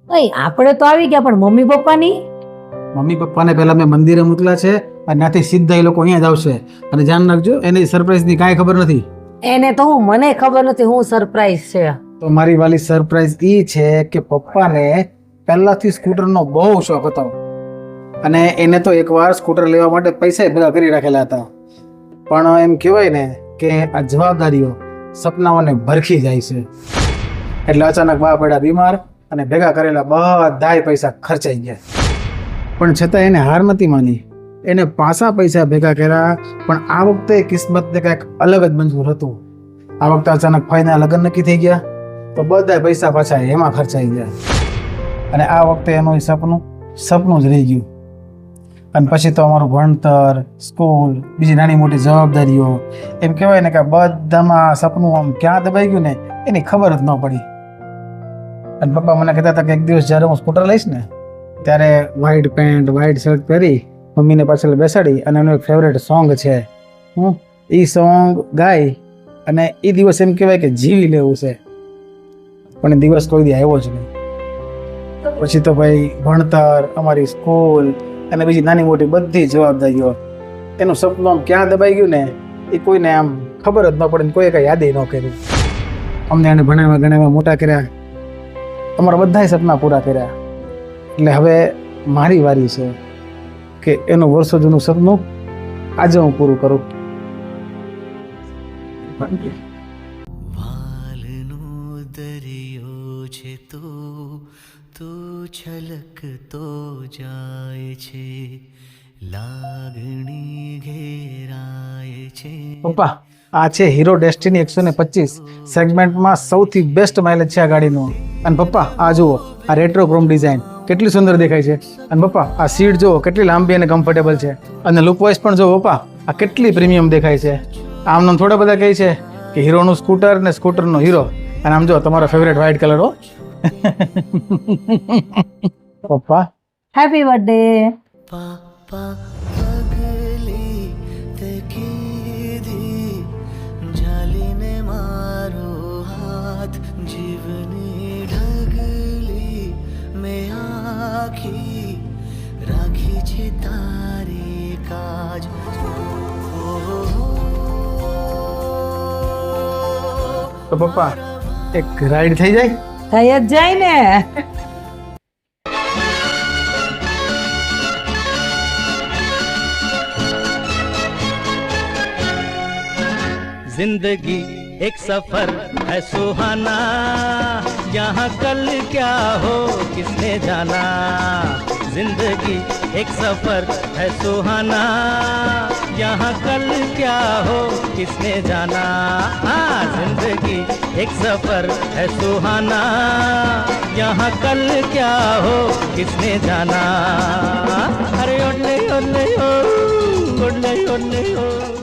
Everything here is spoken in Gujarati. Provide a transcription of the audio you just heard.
ઓય આપણે તો આવી ગયા પણ મમ્મી પપ્પાની મમ્મી પપ્પાને પહેલા મેં મંદિરે મોકલા છે અને ત્યાંથી સીધા એ લોકો અહીંયા જ આવશે. અને ધ્યાન રાખજો, એની સરપ્રાઈઝની કાંઈ ખબર નથી. એને તો મને ખબર નથી હું સરપ્રાઈઝ છે. તો મારી વાલી સરપ્રાઈઝ એ છે કે પપ્પાને પહેલાથી સ્કૂટરનો બહુ શોખ હતો અને એને તો એકવાર સ્કૂટર લેવા માટે પૈસા ભેગા કરી રાખેલા હતા. પણ એમ કહેવાય ને કે આ જવાબદારીઓ સપનાઓને ભરખી જાય છે. એટલે અચાનક બા પડ્યા બીમાર અને ભેગા કરેલા બધાય પૈસા ખર્ચાઈ ગયા. પણ છતાં એને હાર નથી માની. એને પાછા પૈસા ભેગા કર્યા. પણ આ વખતે કિસ્મતને કંઈક અલગ જ મંજૂર હતું. આ વખતે અચાનક ફાઈના લગ્ન નક્કી થઈ ગયા તો બધા પૈસા પાછા એમાં ખર્ચાઈ ગયા. અને આ વખતે એનું સપનું જ રહી ગયું. અને પછી તો અમારું ભણતર, સ્કૂલ, બીજી નાની મોટી જવાબદારીઓ, એમ કહેવાય ને કે બધામાં સપનું આમ ક્યાં દબાઈ ગયું ને એની ખબર જ ન પડી. અને પપ્પા મને કહેતા હતા કે એક દિવસ જ્યારે હું સ્કૂટર લઈશ ને ત્યારે વ્હાઈટ પેન્ટ, વ્હાઈટ શર્ટ પહેરી મમ્મીને પાછળ બેસાડી અને એનું એક ફેવરેટ સોંગ છે, એ સોંગ ગાય અને એ દિવસ એમ કહેવાય કે જીવી લેવું છે. પણ એ દિવસ કોઈ દી આવ્યો જ નહીં. પછી તો ભાઈ ભણતર, અમારી સ્કૂલ અને બીજી નાની મોટી બધી જવાબદારીઓ, એનું સપનું આમ ક્યાં દબાઈ ગયું ને એ કોઈને આમ ખબર જ ન પડે ને કોઈએ કાંઈ યાદ ન કર્યું. અમને એને ભણાવ્યા મોટા કર્યા, અમારા બધાય સપના પૂરા કર્યા. એટલે હવે મારી વારી છે કે એનું વર્ષો જૂનું સપનું આજે હું પૂરું કરું. વાલનો દરિયો છે તો છલકતો જાય છે, લાગણી ઘેરાય છે. પપ્પા, આ છે હીરો ડેસ્ટિની 125 સેગમેન્ટમાં સૌથી બેસ્ટ માઇલેજ છે આ ગાડીનું. અને પપ્પા આ જુઓ, આ રેટ્રો ક્રોમ ડિઝાઇન કેટલી સુંદર દેખાય છે. અને પપ્પા આ સીટ જુઓ કેટલી લાંબી અને કમ્ફર્ટેબલ છે. અને લુક વાઇઝ પણ જુઓ પપ્પા, આ કેટલી પ્રીમિયમ દેખાય છે. આમ થોડા બધા કહે છે કે હીરોનું સ્કૂટર ને સ્કૂટરનો હીરો. અને આમ જો તમારો ફેવરેટ વ્હાઇટ કલર હો. પપ્પા હેપી બર્થડે. પાપા પગલી તે કીધી જાલીને મારો હાથ, જીવની ઢગલી મેં આખી રાખી છે તારી કાજ. તો પપ્પા એક રાઈડ થઈ જાય. થઈ જ જાય ને. जिंदगी एक सफर है सुहाना, यहाँ कल क्या हो किसने जाना. जिंदगी एक सफर है सुहाना, यहाँ कल क्या हो किसने जाना. हाँ, जिंदगी एक सफर है सुहाना, यहाँ कल क्या हो किसने जाना. अरे ओले ओले ओ, ओले ओले ओ.